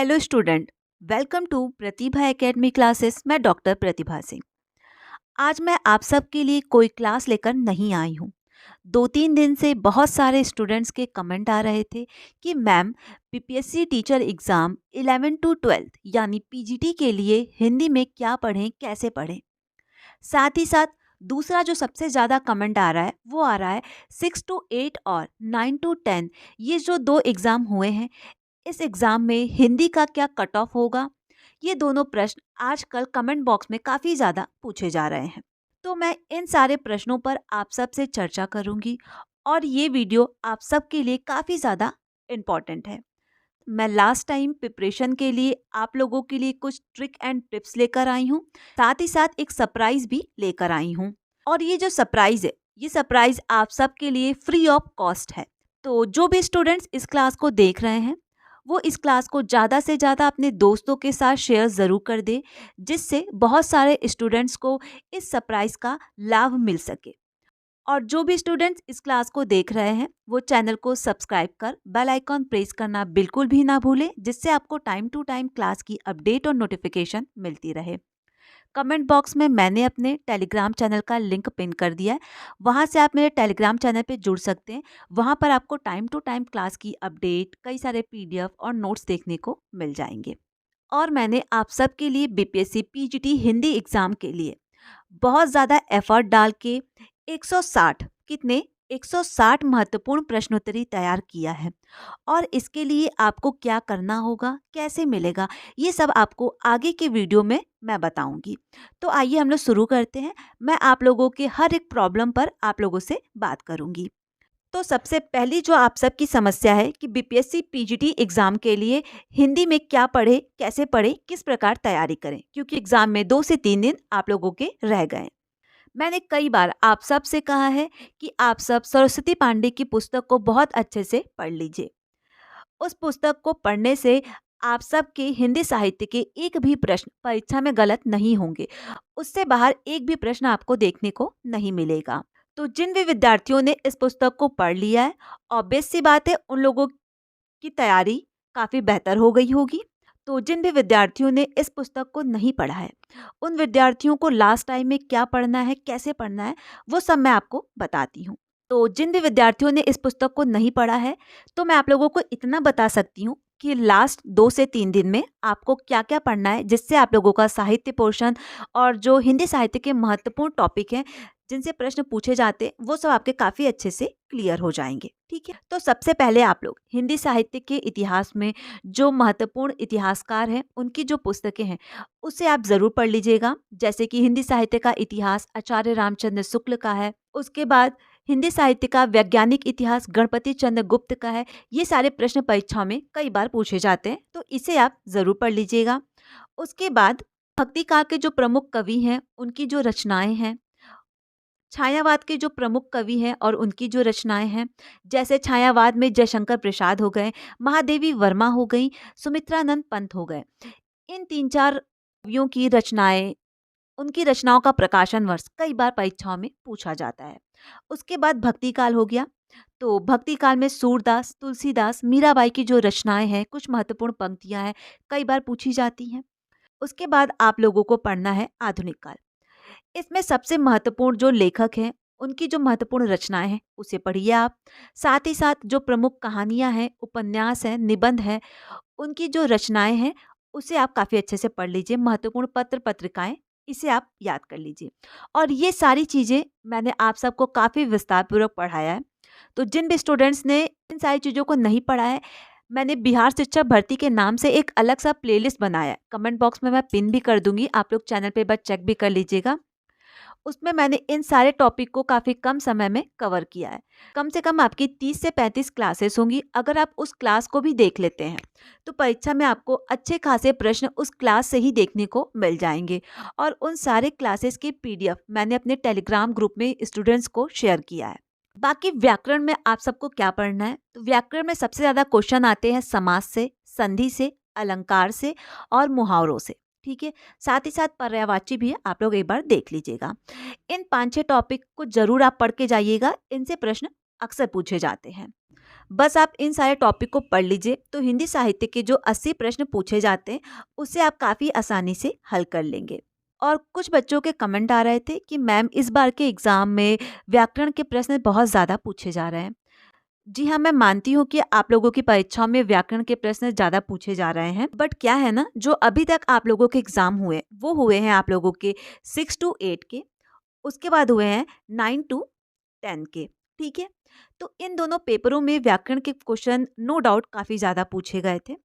Hello student, welcome to Pratibha academy classes. मैं doctor Pratibha Singh. आज मैं आप सब के लिए कोई क्लास लेकर नहीं आई हूँ। 2-3 दिन से बहुत सारे स्टूडेंट्स के कमेंट आ रहे थे कि ma'am, PPSC teacher exam 11 to 12 यानी पीजीटी के लिए हिंदी में क्या पढ़ें, कैसे पढ़ें। साथ ही साथ दूसरा जो सबसे ज़्यादा कमेंट आ रहा है वो आ रहा है 6 टू 8 और 9 टू 10, ये जो 2 एग्ज़ाम हुए हैं, इस एग्ज़ाम में हिंदी का क्या कट ऑफ होगा। ये दोनों प्रश्न आजकल कमेंट बॉक्स में काफ़ी ज़्यादा पूछे जा रहे हैं। तो मैं इन सारे प्रश्नों पर आप सब से चर्चा करूंगी और ये वीडियो आप सब के लिए काफ़ी ज़्यादा इम्पॉर्टेंट है। मैं लास्ट टाइम प्रिपरेशन के लिए आप लोगों के लिए कुछ ट्रिक एंड टिप्स लेकर आई हूँ। साथ ही साथ एक सरप्राइज भी लेकर आई हूँ। और ये जो सरप्राइज है, ये सरप्राइज आप सब के लिए फ्री ऑफ कॉस्ट है। तो जो भी स्टूडेंट्स इस क्लास को देख रहे हैं, वो इस क्लास को ज़्यादा से ज़्यादा अपने दोस्तों के साथ शेयर ज़रूर कर दे, जिससे बहुत सारे स्टूडेंट्स को इस सरप्राइज का लाभ मिल सके। और जो भी स्टूडेंट्स इस क्लास को देख रहे हैं, वो चैनल को सब्सक्राइब कर बेल आइकॉन प्रेस करना बिल्कुल भी ना भूलें, जिससे आपको टाइम टू टाइम क्लास की अपडेट और नोटिफिकेशन मिलती रहे। कमेंट बॉक्स में मैंने अपने टेलीग्राम चैनल का लिंक पिन कर दिया है। वहाँ से आप मेरे टेलीग्राम चैनल पे जुड़ सकते हैं। वहाँ पर आपको टाइम टू टाइम क्लास की अपडेट, कई सारे पीडीएफ और नोट्स देखने को मिल जाएंगे। और मैंने आप सब के लिए बीपीएससी पीजीटी हिंदी एग्ज़ाम के लिए बहुत ज़्यादा एफर्ट डाल के 160 कितने 160 महत्वपूर्ण प्रश्नोत्तरी तैयार किया है। और इसके लिए आपको क्या करना होगा, कैसे मिलेगा, ये सब आपको आगे के वीडियो में मैं बताऊंगी। तो आइए हम लोग शुरू करते हैं। मैं आप लोगों के हर एक प्रॉब्लम पर आप लोगों से बात करूंगी। तो सबसे पहली जो आप सबकी समस्या है कि बीपीएससी पीजीटी एग्ज़ाम के लिए हिंदी में क्या पढ़े, कैसे पढ़े, किस प्रकार तैयारी करें, क्योंकि एग्ज़ाम में 2 से 3 दिन आप लोगों के रह गए। मैंने कई बार आप सब से कहा है कि आप सब सरस्वती पांडे की पुस्तक को बहुत अच्छे से पढ़ लीजिए। उस पुस्तक को पढ़ने से आप सबके हिंदी साहित्य के एक भी प्रश्न परीक्षा में गलत नहीं होंगे। उससे बाहर एक भी प्रश्न आपको देखने को नहीं मिलेगा। तो जिन भी विद्यार्थियों ने इस पुस्तक को पढ़ लिया है, ऑब्वियस सी बात है उन लोगों की तैयारी काफ़ी बेहतर हो गई होगी। तो जिन भी विद्यार्थियों ने इस पुस्तक को नहीं पढ़ा है, उन विद्यार्थियों को लास्ट टाइम में क्या पढ़ना है, कैसे पढ़ना है, वो सब मैं आपको बताती हूँ। तो जिन भी विद्यार्थियों ने इस पुस्तक को नहीं पढ़ा है, तो मैं आप लोगों को इतना बता सकती हूँ कि लास्ट 2 से 3 दिन में आपको क्या-क्या पढ़ना है, जिससे आप लोगों का साहित्य पोर्शन और जो हिंदी साहित्य के महत्वपूर्ण टॉपिक हैं, जिनसे प्रश्न पूछे जाते हैं, वो सब आपके काफ़ी अच्छे से क्लियर हो जाएंगे। ठीक है, तो सबसे पहले आप लोग हिंदी साहित्य के इतिहास में जो महत्वपूर्ण इतिहासकार हैं, उनकी जो पुस्तकें हैं, उसे आप ज़रूर पढ़ लीजिएगा। जैसे कि हिंदी साहित्य का इतिहास आचार्य रामचंद्र शुक्ल का है। उसके बाद हिंदी साहित्य का वैज्ञानिक इतिहास गणपति चंद्र गुप्त का है। ये सारे प्रश्न परीक्षा में कई बार पूछे जाते हैं, तो इसे आप ज़रूर पढ़ लीजिएगा। उसके बाद भक्ति काल के जो प्रमुख कवि हैं, उनकी जो रचनाएं हैं, छायावाद के जो प्रमुख कवि हैं और उनकी जो रचनाएं हैं, जैसे छायावाद में जयशंकर प्रसाद हो गए, महादेवी वर्मा हो गई, सुमित्रानंद पंत हो गए। इन 3-4 कवियों की रचनाएं, उनकी रचनाओं का प्रकाशन वर्ष कई बार परीक्षाओं में पूछा जाता है। उसके बाद भक्ति काल हो गया। तो भक्ति काल में सूरदास, तुलसीदास, मीराबाई की जो रचनाएं हैं, कुछ महत्वपूर्ण पंक्तियां हैं, कई बार पूछी जाती हैं। उसके बाद आप लोगों को पढ़ना है आधुनिक काल। इसमें सबसे महत्वपूर्ण जो लेखक हैं, उनकी जो महत्वपूर्ण रचनाएं हैं, उसे पढ़िए आप। साथ ही साथ जो प्रमुख कहानियां हैं, उपन्यास हैं, निबंध हैं, उनकी जो रचनाएं हैं, उसे आप काफ़ी अच्छे से पढ़ लीजिए। महत्वपूर्ण पत्र पत्रिकाएं, इसे आप याद कर लीजिए। और ये सारी चीज़ें मैंने आप सबको काफ़ी विस्तारपूर्वक पढ़ाया है। तो जिन भी स्टूडेंट्स ने इन सारी चीज़ों को नहीं पढ़ा है, मैंने बिहार शिक्षा भर्ती के नाम से एक अलग सा प्लेलिस्ट बनाया है। कमेंट बॉक्स में मैं पिन भी कर दूंगी, आप लोग चैनल पे एक बार चेक भी कर लीजिएगा। उसमें मैंने इन सारे टॉपिक को काफ़ी कम समय में कवर किया है। कम से कम आपकी 30 से 35 क्लासेस होंगी। अगर आप उस क्लास को भी देख लेते हैं, तो परीक्षा में आपको अच्छे खासे प्रश्न उस क्लास से ही देखने को मिल जाएंगे। और उन सारे क्लासेस की पीडीएफ मैंने अपने टेलीग्राम ग्रुप में स्टूडेंट्स को शेयर किया है। बाकी व्याकरण में आप सबको क्या पढ़ना है, तो व्याकरण में सबसे ज़्यादा क्वेश्चन आते हैं समास से, संधि से, अलंकार से और मुहावरों से। ठीक है, साथ ही साथ पर्यायवाची भी है, आप लोग एक बार देख लीजिएगा। इन 5-6 टॉपिक को जरूर आप पढ़ के जाइएगा, इनसे प्रश्न अक्सर पूछे जाते हैं। बस आप इन सारे टॉपिक को पढ़ लीजिए तो हिंदी साहित्य के जो 80 प्रश्न पूछे जाते हैं उससे आप काफ़ी आसानी से हल कर लेंगे। और कुछ बच्चों के कमेंट आ रहे थे कि मैम इस बार के एग्ज़ाम में व्याकरण के प्रश्न बहुत ज़्यादा पूछे जा रहे हैं। जी हाँ, मैं मानती हूँ कि आप लोगों की परीक्षाओं में व्याकरण के प्रश्न ज़्यादा पूछे जा रहे हैं, बट क्या है ना, जो अभी तक आप लोगों के एग्ज़ाम हुए वो हुए हैं आप लोगों के 6 टू 8 के, उसके बाद हुए हैं 9 टू 10 के। ठीक है, तो इन दोनों पेपरों में व्याकरण के क्वेश्चन नो डाउट काफ़ी ज़्यादा पूछे गए थे।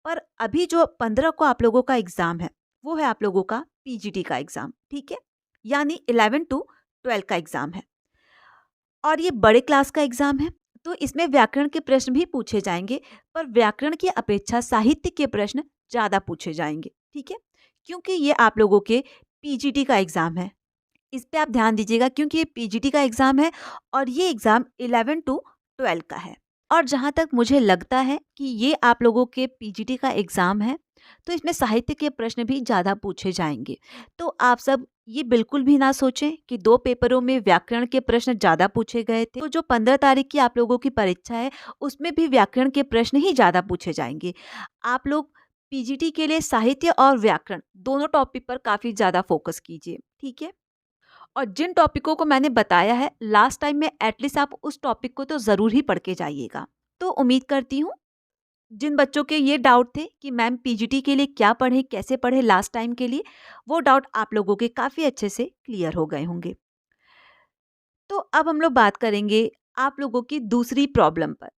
पर अभी जो 15 को आप लोगों का एग्ज़ाम है वो है आप लोगों का पीजीटी का एग्ज़ाम। ठीक है, यानी 11 टू 12 का एग्ज़ाम है और ये बड़े क्लास का एग्ज़ाम है, तो इसमें व्याकरण के प्रश्न भी पूछे जाएंगे, पर व्याकरण की अपेक्षा साहित्य के प्रश्न ज़्यादा पूछे जाएंगे। ठीक है, क्योंकि ये आप लोगों के पीजीटी का एग्ज़ाम है। इस पे आप ध्यान दीजिएगा क्योंकि ये पीजीटी का एग्ज़ाम है और ये एग्ज़ाम 11 टू 12 का है। और जहाँ तक मुझे लगता है कि ये आप लोगों के पीजीटी का एग्ज़ाम है, तो इसमें साहित्य के प्रश्न भी ज़्यादा पूछे जाएंगे। तो आप सब ये बिल्कुल भी ना सोचें कि 2 पेपरों में व्याकरण के प्रश्न ज़्यादा पूछे गए थे, तो जो 15 तारीख की आप लोगों की परीक्षा है उसमें भी व्याकरण के प्रश्न ही ज़्यादा पूछे जाएंगे। आप लोग पीजीटी के लिए साहित्य और व्याकरण दोनों टॉपिक पर काफ़ी ज़्यादा फोकस कीजिए। ठीक है, और जिन टॉपिकों को मैंने बताया है लास्ट टाइम में, एटलीस्ट आप उस टॉपिक को तो ज़रूर ही पढ़ के जाइएगा। तो उम्मीद करती हूँ जिन बच्चों के ये डाउट थे कि मैम पीजीटी के लिए क्या पढ़ें, कैसे पढ़ें लास्ट टाइम के लिए, वो डाउट आप लोगों के काफ़ी अच्छे से क्लियर हो गए होंगे। तो अब हम लोग बात करेंगे आप लोगों की दूसरी प्रॉब्लम पर,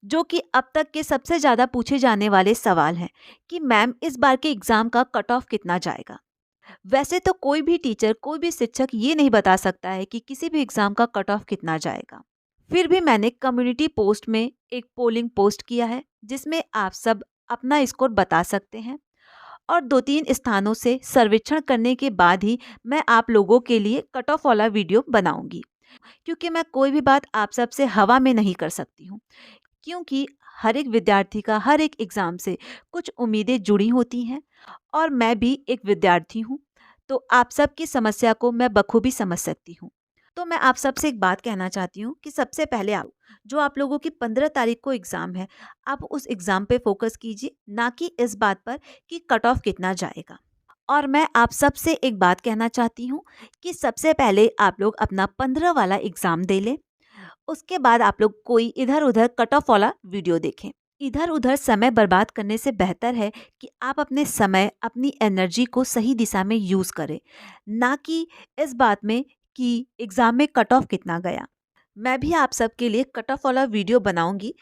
जो कि अब तक के सबसे ज़्यादा पूछे जाने वाले सवाल हैं कि मैम इस बार के एग्ज़ाम का कट ऑफ कितना जाएगा। वैसे तो कोई भी टीचर, कोई भी शिक्षक ये नहीं बता सकता है कि किसी भी एग्ज़ाम का कट ऑफ कितना जाएगा। फिर भी मैंने कम्युनिटी पोस्ट में एक पोलिंग पोस्ट किया है जिसमें आप सब अपना स्कोर बता सकते हैं, और 2-3 स्थानों से सर्वेक्षण करने के बाद ही मैं आप लोगों के लिए कट ऑफ वाला वीडियो बनाऊंगी, क्योंकि मैं कोई भी बात आप सब से हवा में नहीं कर सकती हूँ। क्योंकि हर एक विद्यार्थी का हर एक एग्ज़ाम से कुछ उम्मीदें जुड़ी होती हैं और मैं भी एक विद्यार्थी हूँ, तो आप सबकी समस्या को मैं बखूबी समझ सकती हूँ। तो मैं आप सबसे एक बात कहना चाहती हूँ कि सबसे पहले आप जो आप लोगों की 15 तारीख को एग्ज़ाम है, आप उस एग्ज़ाम पे फोकस कीजिए, ना कि इस बात पर कि कट ऑफ कितना जाएगा। और मैं आप सबसे एक बात कहना चाहती हूँ कि सबसे पहले आप लोग अपना 15 वाला एग्ज़ाम दे लें, उसके बाद आप लोग कोई इधर-उधर कट ऑफ वाला वीडियो देखें। इधर-उधर समय बर्बाद करने से बेहतर है कि आप अपने समय, अपनी एनर्जी को सही दिशा में यूज़ करें, ना कि इस बात में कि एग्ज़ाम में कट ऑफ कितना गया। मैं भी आप सबके लिए कट ऑफ वाला वीडियो बनाऊँगी,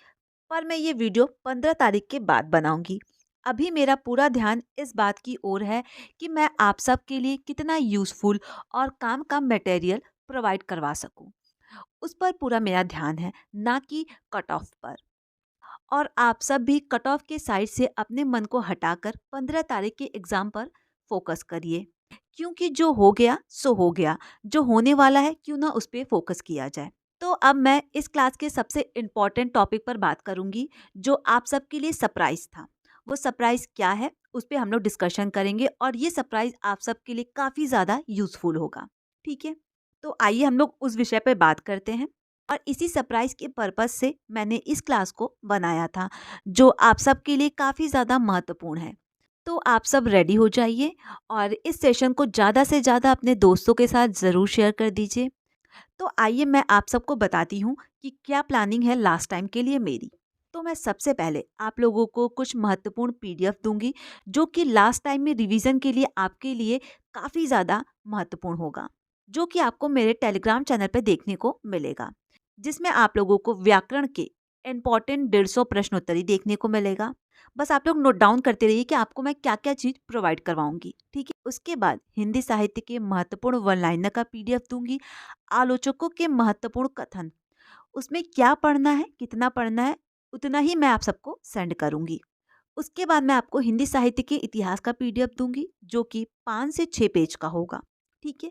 पर मैं ये वीडियो 15 तारीख के बाद बनाऊँगी। अभी मेरा पूरा ध्यान इस बात की ओर है कि मैं आप सबके लिए कितना यूज़फुल और काम का मटेरियल प्रोवाइड करवा सकूँ। उस पर पूरा मेरा ध्यान है, ना कि कट ऑफ पर। और आप सब भी कट ऑफ के साइड से अपने मन को हटाकर 15 तारीख के एग्ज़ाम पर फोकस करिए, क्योंकि जो हो गया सो हो गया, जो होने वाला है क्यों ना उस पे फोकस किया जाए। तो अब मैं इस क्लास के सबसे इम्पॉर्टेंट टॉपिक पर बात करूंगी, जो आप सबके लिए सरप्राइज था। वो सरप्राइज क्या है उस पर हम लोग डिस्कशन करेंगे, और ये सरप्राइज आप सबके लिए काफ़ी ज़्यादा यूज़फुल होगा। ठीक है, तो आइए हम लोग उस विषय पर बात करते हैं। और इसी सरप्राइज के पर्पस से मैंने इस क्लास को बनाया था, जो आप सबके लिए काफ़ी ज़्यादा महत्वपूर्ण है। तो आप सब रेडी हो जाइए और इस सेशन को ज़्यादा से ज़्यादा अपने दोस्तों के साथ ज़रूर शेयर कर दीजिए। तो आइए मैं आप सबको बताती हूँ कि क्या प्लानिंग है लास्ट टाइम के लिए मेरी। तो मैं सबसे पहले आप लोगों को कुछ महत्वपूर्ण पीडीएफ दूंगी, जो कि लास्ट टाइम में रिवीजन के लिए आपके लिए काफ़ी ज़्यादा महत्वपूर्ण होगा, जो कि आपको मेरे टेलीग्राम चैनल पर देखने को मिलेगा, जिसमें आप लोगों को व्याकरण के इम्पॉर्टेंट 150 प्रश्नोत्तरी देखने को मिलेगा। बस आप लोग नोट डाउन करते रहिए कि आपको मैं क्या क्या चीज़ प्रोवाइड करवाऊंगी। ठीक है, उसके बाद हिंदी साहित्य के महत्वपूर्ण वन लाइनर का पीडीएफ दूंगी, आलोचकों के महत्वपूर्ण कथन, उसमें क्या पढ़ना है, कितना पढ़ना है, उतना ही मैं आप सबको सेंड करूंगी। उसके बाद मैं आपको हिंदी साहित्य के इतिहास का पीडीएफ दूंगी, जो कि 5 से 6 पेज का होगा। ठीक है,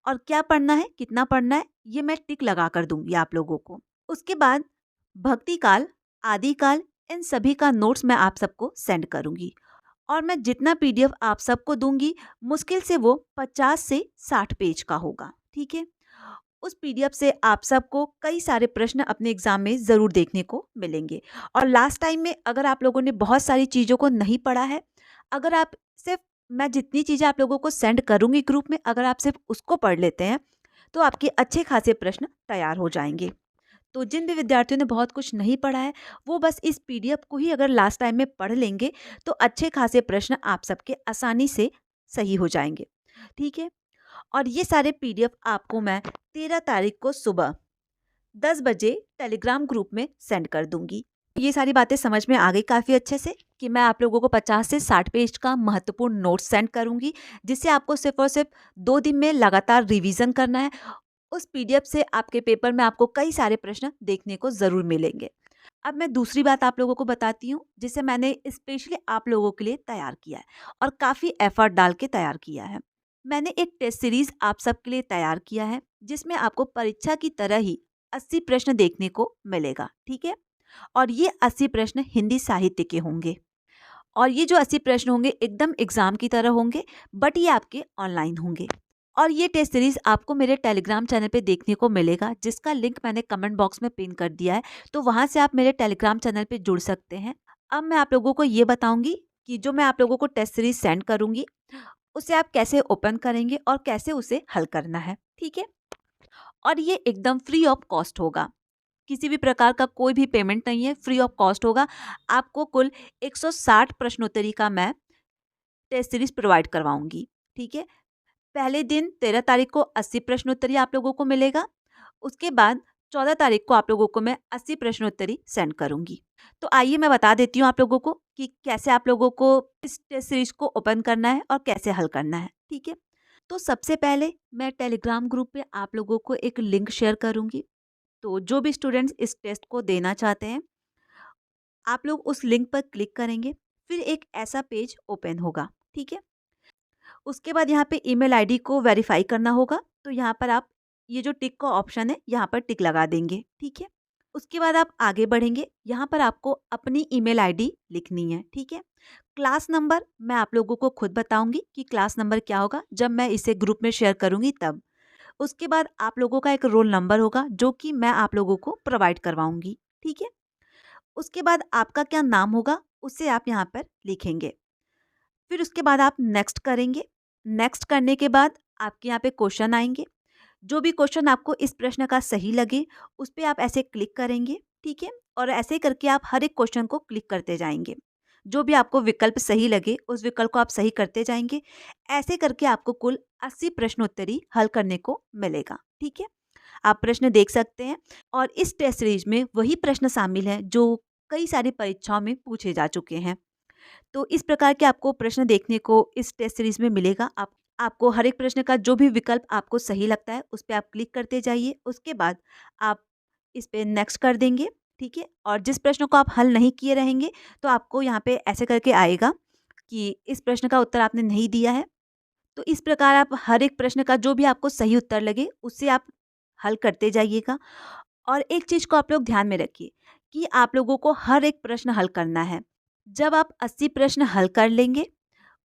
और क्या पढ़ना है, कितना पढ़ना है, ये मैं टिक लगा कर दूंगी आप लोगों को। उसके बाद भक्ति काल, आदि काल, इन सभी का नोट्स मैं आप सबको सेंड करूंगी, और मैं जितना पीडीएफ आप सबको दूंगी मुश्किल से वो 50 से 60 पेज का होगा। ठीक है, उस पीडीएफ से आप सबको कई सारे प्रश्न अपने एग्जाम में ज़रूर देखने को मिलेंगे। और लास्ट टाइम में अगर आप लोगों ने बहुत सारी चीज़ों को नहीं पढ़ा है, अगर आप सिर्फ मैं जितनी चीज़ें आप लोगों को सेंड करूँगी ग्रुप में, अगर आप सिर्फ उसको पढ़ लेते हैं तो आपके अच्छे खासे प्रश्न तैयार हो जाएंगे। तो जिन भी विद्यार्थियों ने बहुत कुछ नहीं पढ़ा है, वो बस इस पीडीएफ को ही अगर लास्ट टाइम में पढ़ लेंगे तो अच्छे खासे प्रश्न आप सबके आसानी से सही हो जाएंगे। ठीक है। और ये सारे पीडीएफ आपको मैं 13 तारीख को सुबह 10 बजे टेलीग्राम ग्रुप में सेंड कर दूंगी। ये सारी बातें समझ में आ गई काफ़ी अच्छे से कि मैं आप लोगों को 50 से 60 पेज का महत्वपूर्ण नोट्स सेंड करूंगी, जिससे आपको सिर्फ और सिर्फ 2 दिन में लगातार रिवीजन करना है। उस पीडीएफ से आपके पेपर में आपको कई सारे प्रश्न देखने को ज़रूर मिलेंगे। अब मैं दूसरी बात आप लोगों को बताती हूँ, जिसे मैंने स्पेशली आप लोगों के लिए तैयार किया है और काफ़ी एफर्ट डाल के तैयार किया है। मैंने एक टेस्ट सीरीज आप सबके लिए तैयार किया है, जिसमें आपको परीक्षा की तरह ही 80 प्रश्न देखने को मिलेगा। ठीक है। और ये 80 प्रश्न हिंदी साहित्य के होंगे। और ये जो 80 प्रश्न होंगे एकदम एग्जाम की तरह होंगे, बट ये आपके ऑनलाइन होंगे। और ये टेस्ट सीरीज आपको मेरे टेलीग्राम चैनल पे देखने को मिलेगा, जिसका लिंक मैंने कमेंट बॉक्स में पिन कर दिया है, तो वहां से आप मेरे टेलीग्राम चैनल पे जुड़ सकते हैं। अब मैं आप लोगों को ये बताऊंगी कि जो मैं आप लोगों को टेस्ट सीरीज सेंड करूंगी, उसे आप कैसे ओपन करेंगे और कैसे उसे हल करना है। ठीक है। और ये एकदम फ्री ऑफ कॉस्ट होगा, किसी भी प्रकार का कोई भी पेमेंट नहीं है, फ्री ऑफ कॉस्ट होगा। आपको कुल 160 प्रश्नोत्तरी का मैं टेस्ट सीरीज प्रोवाइड करवाऊंगी। ठीक है। पहले दिन 13 तारीख को 80 प्रश्नोत्तरी आप लोगों को मिलेगा। उसके बाद 14 तारीख को आप लोगों को मैं 80 प्रश्नोत्तरी सेंड करूंगी। तो आइए मैं बता देती हूँ आप लोगों को कि कैसे आप लोगों को इस टेस्ट सीरीज को ओपन करना है और कैसे हल करना है। ठीक है। तो सबसे पहले मैं टेलीग्राम ग्रुप पे आप लोगों को एक लिंक शेयर करूंगी। तो जो भी स्टूडेंट्स इस टेस्ट को देना चाहते हैं, आप लोग उस लिंक पर क्लिक करेंगे, फिर एक ऐसा पेज ओपन होगा। ठीक है। उसके बाद यहाँ पे ईमेल आईडी को वेरीफाई करना होगा, तो यहाँ पर आप ये जो टिक का ऑप्शन है यहाँ पर टिक लगा देंगे। ठीक है। उसके बाद आप आगे बढ़ेंगे, यहाँ पर आपको अपनी ईमेल आईडी लिखनी है। ठीक है। क्लास नंबर मैं आप लोगों को खुद बताऊंगी कि क्लास नंबर क्या होगा, जब मैं इसे ग्रुप में शेयर करूंगी तब। उसके बाद आप लोगों का एक रोल नंबर होगा, जो कि मैं आप लोगों को प्रोवाइड करवाऊंगी। ठीक है। उसके बाद आपका क्या नाम होगा, उसे आप यहाँ पर लिखेंगे। फिर उसके बाद आप नेक्स्ट करेंगे। नेक्स्ट करने के बाद आपके यहाँ पे क्वेश्चन आएंगे। जो भी क्वेश्चन आपको इस प्रश्न का सही लगे, उस पर आप ऐसे क्लिक करेंगे। ठीक है। और ऐसे करके आप हर एक क्वेश्चन को क्लिक करते जाएंगे। जो भी आपको विकल्प सही लगे, उस विकल्प को आप सही करते जाएंगे। ऐसे करके आपको कुल 80 प्रश्नोत्तरी हल करने को मिलेगा। ठीक है। आप प्रश्न देख सकते हैं। और इस टेस्ट सीरीज में वही प्रश्न शामिल हैं जो कई सारी परीक्षाओं में पूछे जा चुके हैं। तो इस प्रकार के आपको प्रश्न देखने को इस टेस्ट सीरीज में मिलेगा। आपको हर एक प्रश्न का जो भी विकल्प आपको सही लगता है, उस पे आप क्लिक करते जाइए। उसके बाद आप इस पे नेक्स्ट कर देंगे। ठीक है। और जिस प्रश्न को आप हल नहीं किए रहेंगे, तो आपको यहाँ पे ऐसे करके आएगा कि इस प्रश्न का उत्तर आपने नहीं दिया है। तो इस प्रकार आप हर एक प्रश्न का जो भी आपको सही उत्तर लगे, उससे आप हल करते जाइएगा। और एक चीज़ को आप लोग ध्यान में रखिए कि आप लोगों को हर एक प्रश्न हल करना है। जब आप 80 प्रश्न हल कर लेंगे,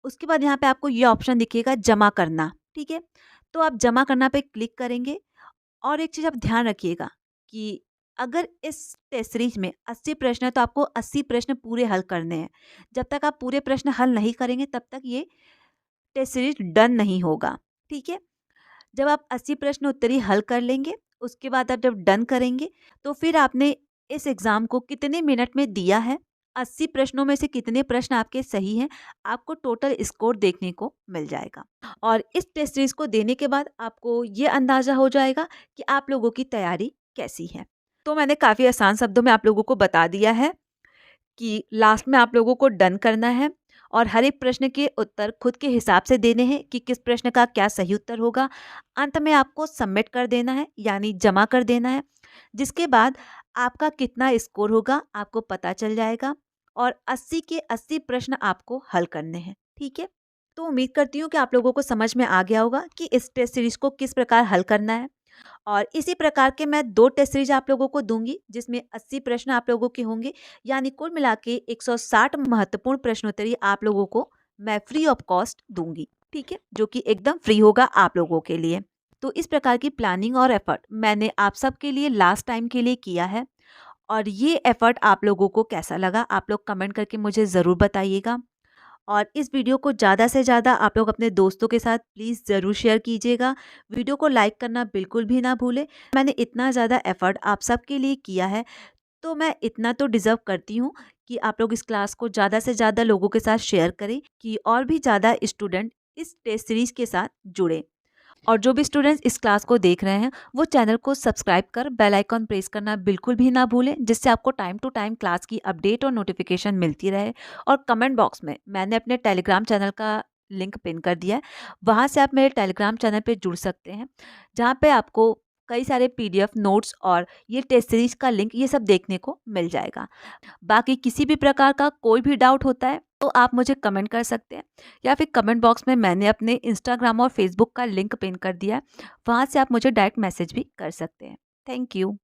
उसके बाद यहाँ पे आपको ये ऑप्शन दिखेगा जमा करना। ठीक है। तो आप जमा करना पे क्लिक करेंगे। और एक चीज़ आप ध्यान रखिएगा कि अगर इस टेस्ट सीरीज में 80 प्रश्न है, तो आपको 80 प्रश्न पूरे हल करने हैं। जब तक आप पूरे प्रश्न हल नहीं करेंगे, तब तक ये टेस्ट सीरीज डन नहीं होगा। ठीक है। जब आप 80 प्रश्न उत्तरी हल कर लेंगे, उसके बाद आप जब डन करेंगे, तो फिर आपने इस एग्ज़ाम को कितने मिनट में दिया है, 80 प्रश्नों में से कितने प्रश्न आपके सही हैं, आपको टोटल स्कोर देखने को मिल जाएगा। और इस टेस्ट सीरीज को देने के बाद आपको ये अंदाज़ा हो जाएगा कि आप लोगों की तैयारी कैसी है। तो मैंने काफ़ी आसान शब्दों में आप लोगों को बता दिया है कि लास्ट में आप लोगों को डन करना है और हर एक प्रश्न के उत्तर खुद के हिसाब से देने हैं कि किस प्रश्न का क्या सही उत्तर होगा। अंत में आपको सबमिट कर देना है, यानी जमा कर देना है, जिसके बाद आपका कितना स्कोर होगा आपको पता चल जाएगा। और 80 के 80 प्रश्न आपको हल करने हैं। ठीक है। तो उम्मीद करती हूँ कि आप लोगों को समझ में आ गया होगा कि इस टेस्ट सीरीज को किस प्रकार हल करना है। और इसी प्रकार के मैं 2 टेस्ट सीरीज आप लोगों को दूंगी, जिसमें 80 प्रश्न आप लोगों के होंगे, यानी कुल मिला के 160 महत्वपूर्ण प्रश्नोत्तरी आप लोगों को मैं फ्री ऑफ कॉस्ट दूंगी। ठीक है। जो कि एकदम फ्री होगा आप लोगों के लिए। तो इस प्रकार की प्लानिंग और एफर्ट मैंने आप सबके लिए लास्ट टाइम के लिए किया है, और ये एफर्ट आप लोगों को कैसा लगा आप लोग कमेंट करके मुझे ज़रूर बताइएगा। और इस वीडियो को ज़्यादा से ज़्यादा आप लोग अपने दोस्तों के साथ प्लीज़ ज़रूर शेयर कीजिएगा। वीडियो को लाइक करना बिल्कुल भी ना भूलें। मैंने इतना ज़्यादा एफर्ट आप सबके लिए किया है, तो मैं इतना तो डिज़र्व करती हूँ कि आप लोग इस क्लास को ज़्यादा से ज़्यादा लोगों के साथ शेयर करें, कि और भी ज़्यादा स्टूडेंट इस टेस्ट सीरीज़ के साथ जुड़ें। और जो भी स्टूडेंट्स इस क्लास को देख रहे हैं वो चैनल को सब्सक्राइब कर बेल आइकॉन प्रेस करना बिल्कुल भी ना भूलें, जिससे आपको टाइम टू टाइम क्लास की अपडेट और नोटिफिकेशन मिलती रहे। और कमेंट बॉक्स में मैंने अपने टेलीग्राम चैनल का लिंक पिन कर दिया है, वहाँ से आप मेरे टेलीग्राम चैनल पे जुड़ सकते हैं, जहाँ पे आपको कई सारे पीडीएफ नोट्स और ये टेस्ट सीरीज का लिंक ये सब देखने को मिल जाएगा। बाकी किसी भी प्रकार का कोई भी डाउट होता है तो आप मुझे कमेंट कर सकते हैं, या फिर कमेंट बॉक्स में मैंने अपने इंस्टाग्राम और फेसबुक का लिंक पिन कर दिया है, वहाँ से आप मुझे डायरेक्ट मैसेज भी कर सकते हैं। Thank you.